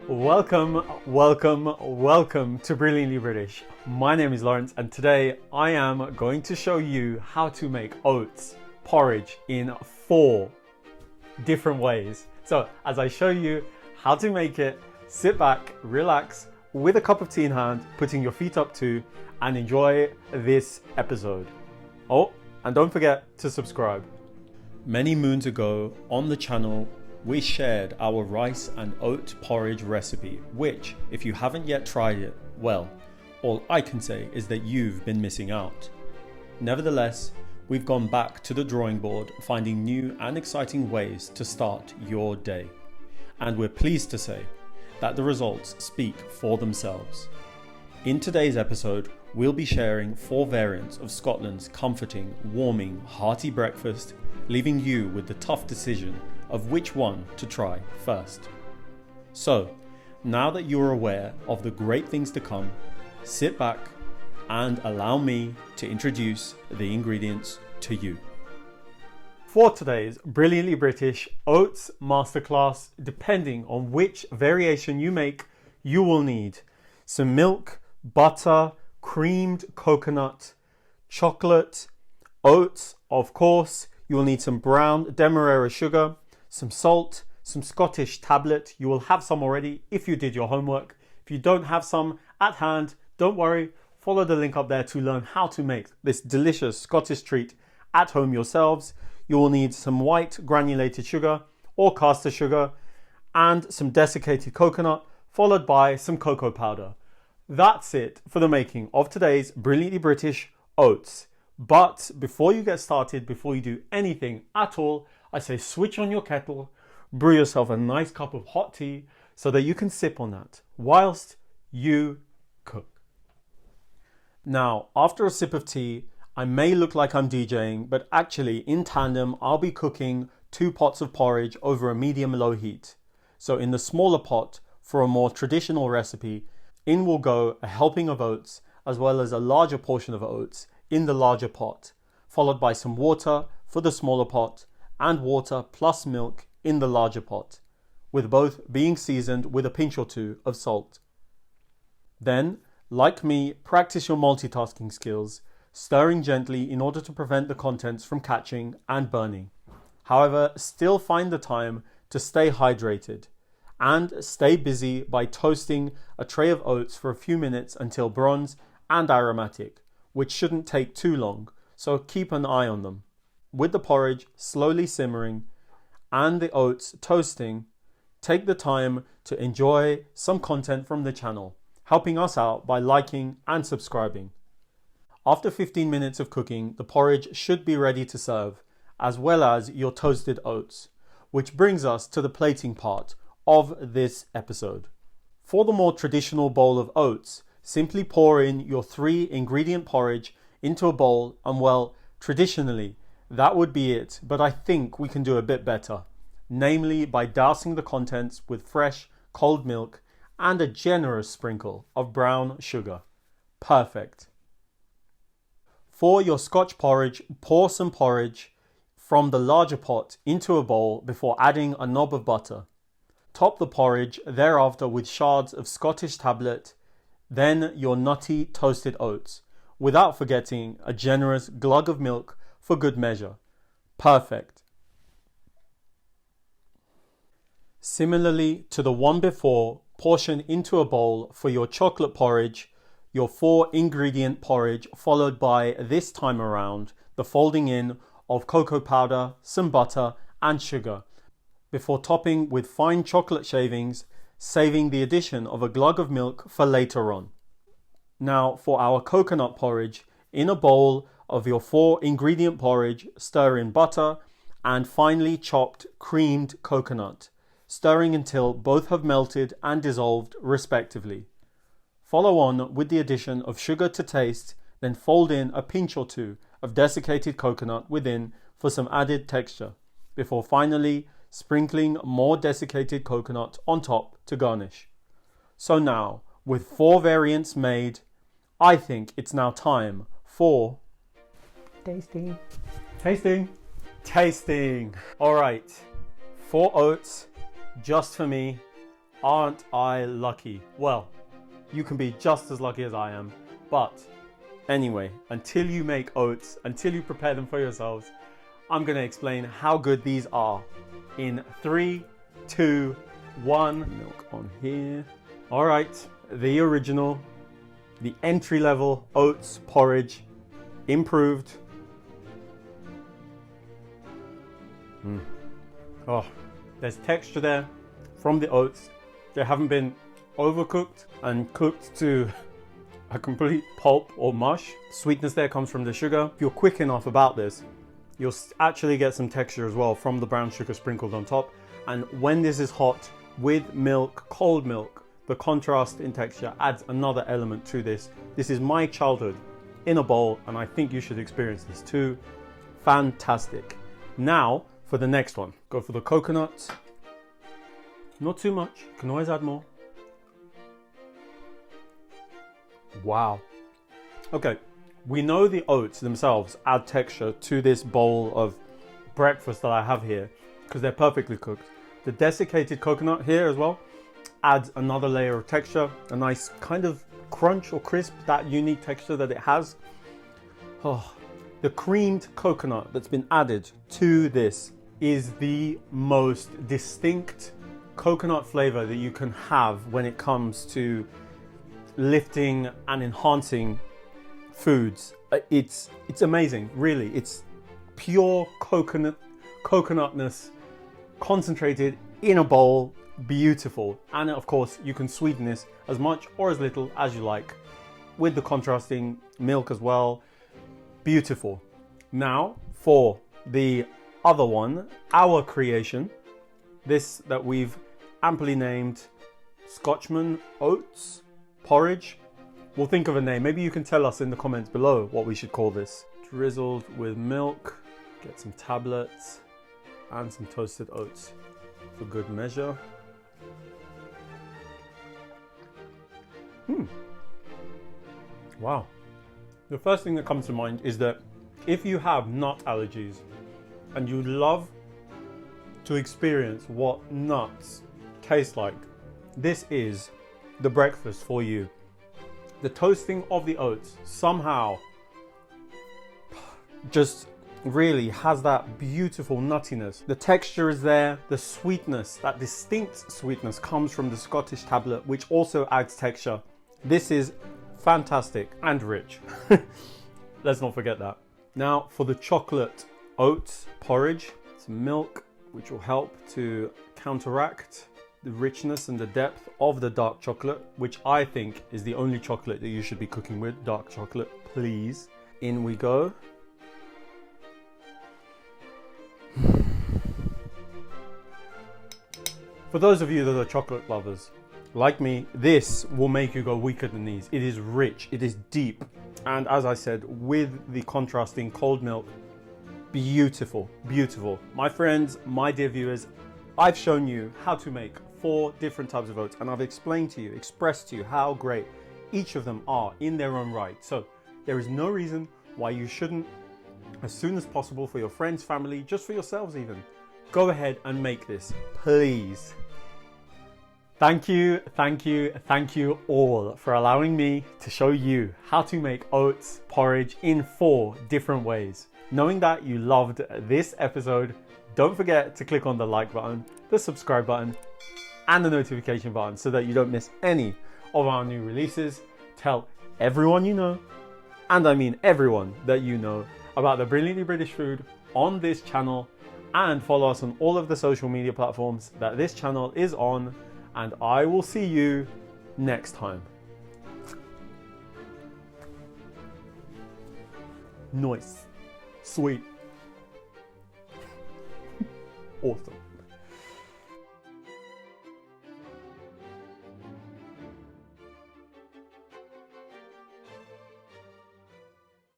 Welcome to Brilliantly British. My name is Lawrence and today I am going to show you how to make oats porridge in 4 different ways. So as I show you how to make it, sit back, relax with a cup of tea in hand, putting your feet up too, and enjoy this episode. Oh, and don't forget to subscribe. Many moons ago on the channel, we shared our rice and oat porridge recipe, which, if you haven't yet tried it, well, all I can say is that you've been missing out. Nevertheless, we've gone back to the drawing board, finding new and exciting ways to start your day. And we're pleased to say that the results speak for themselves. In today's episode, we'll be sharing 4 variants of Scotland's comforting, warming, hearty breakfast, leaving you with the tough decision of which one to try first. So, now that you're aware of the great things to come, sit back and allow me to introduce the ingredients to you. For today's Brilliantly British Oats Masterclass, depending on which variation you make, you will need some milk, butter, creamed coconut, chocolate, oats, of course. You will need some brown demerara sugar, some salt, some Scottish tablet. You will have some already if you did your homework. If you don't have some at hand, don't worry. Follow the link up there to learn how to make this delicious Scottish treat at home yourselves. You will need some white granulated sugar or caster sugar and some desiccated coconut, followed by some cocoa powder. That's it for the making of today's Brilliantly British oats. But before you get started, before you do anything at all, I say switch on your kettle, brew yourself a nice cup of hot tea so that you can sip on that whilst you cook. Now, after a sip of tea, I may look like I'm DJing, but actually in tandem, I'll be cooking 2 pots of porridge over a medium-low heat. So in the smaller pot, for a more traditional recipe, in will go a helping of oats as well as a larger portion of oats in the larger pot, followed by some water for the smaller pot and water plus milk in the larger pot, with both being seasoned with a pinch or 2 of salt. Then, like me, practice your multitasking skills, stirring gently in order to prevent the contents from catching and burning. However, still find the time to stay hydrated and stay busy by toasting a tray of oats for a few minutes until bronze and aromatic, which shouldn't take too long, so keep an eye on them. With the porridge slowly simmering and the oats toasting, take the time to enjoy some content from the channel, helping us out by liking and subscribing. After 15 minutes of cooking, the porridge should be ready to serve, as well as your toasted oats, which brings us to the plating part of this episode. For the more traditional bowl of oats, simply pour in your 3 ingredient porridge into a bowl and, well, traditionally, that would be it, but I think we can do a bit better, namely by dousing the contents with fresh, cold milk and a generous sprinkle of brown sugar. Perfect. For your Scotch porridge, pour some porridge from the larger pot into a bowl before adding a knob of butter. Top the porridge thereafter with shards of Scottish tablet, then your nutty toasted oats, without forgetting a generous glug of milk for good measure. Perfect. Similarly to the one before, portion into a bowl for your chocolate porridge, your 4 ingredient porridge, followed by, this time around, the folding in of cocoa powder, some butter and sugar, before topping with fine chocolate shavings, saving the addition of a glug of milk for later on. Now for our coconut porridge, in a bowl of your 4 ingredient porridge, stir in butter and finely chopped creamed coconut, stirring until both have melted and dissolved respectively. Follow on with the addition of sugar to taste, then fold in a pinch or 2 of desiccated coconut within for some added texture, before finally sprinkling more desiccated coconut on top to garnish. So now, with 4 variants made, I think it's now time for tasting. All right, 4 oats just for me. Aren't I lucky? Well, you can be just as lucky as I am. But anyway, until you make oats, until you prepare them for yourselves, I'm going to explain how good these are in 3, 2, 1. Milk on here. All right, the original, the entry level oats porridge, improved. Oh, there's texture there from the oats. They haven't been overcooked and cooked to a complete pulp or mush. Sweetness there comes from the sugar. If you're quick enough about this, you'll actually get some texture as well from the brown sugar sprinkled on top. And when this is hot with milk, cold milk, the contrast in texture adds another element to this. This is my childhood in a bowl, and I think you should experience this too. Fantastic. Now for the next one, go for the coconut. Not too much, you can always add more. Wow. Okay, we know the oats themselves add texture to this bowl of breakfast that I have here because they're perfectly cooked. The desiccated coconut here as well adds another layer of texture, a nice kind of crunch or crisp, that unique texture that it has. Oh, the creamed coconut that's been added to this is the most distinct coconut flavor that you can have when it comes to lifting and enhancing foods. It's amazing, really. It's pure coconutness concentrated in a bowl. Beautiful. And of course you can sweeten this as much or as little as you like with the contrasting milk as well. Beautiful. Now for the other one, our creation, this that we've amply named Scotchman Oats Porridge. We'll think of a name. Maybe you can tell us in the comments below what we should call this. Drizzled with milk, get some tablets and some toasted oats for good measure. Wow. The first thing that comes to mind is that if you have nut allergies and you love to experience what nuts taste like, this is the breakfast for you. The toasting of the oats somehow just really has that beautiful nuttiness. The texture is there, the sweetness, that distinct sweetness comes from the Scottish tablet, which also adds texture. This is fantastic and rich. Let's not forget that. Now for the chocolate oats porridge, some milk, which will help to counteract the richness and the depth of the dark chocolate, which I think is the only chocolate that you should be cooking with. Dark chocolate, please. In we go. For those of you that are chocolate lovers, like me, this will make you go weaker than these. It is rich, it is deep, and as I said, with the contrasting cold milk, beautiful, beautiful. My friends, my dear viewers, I've shown you how to make 4 different types of oats, and I've explained to you, expressed to you how great each of them are in their own right. So there is no reason why you shouldn't, as soon as possible, for your friends, family, just for yourselves even, go ahead and make this, please. Thank you, thank you, thank you all for allowing me to show you how to make oats porridge in 4 different ways. Knowing that you loved this episode, don't forget to click on the like button, the subscribe button, and the notification button so that you don't miss any of our new releases. Tell everyone you know, and I mean everyone that you know, about the Brilliantly British food on this channel, and follow us on all of the social media platforms that this channel is on, and I will see you next time. Nice, sweet, awesome.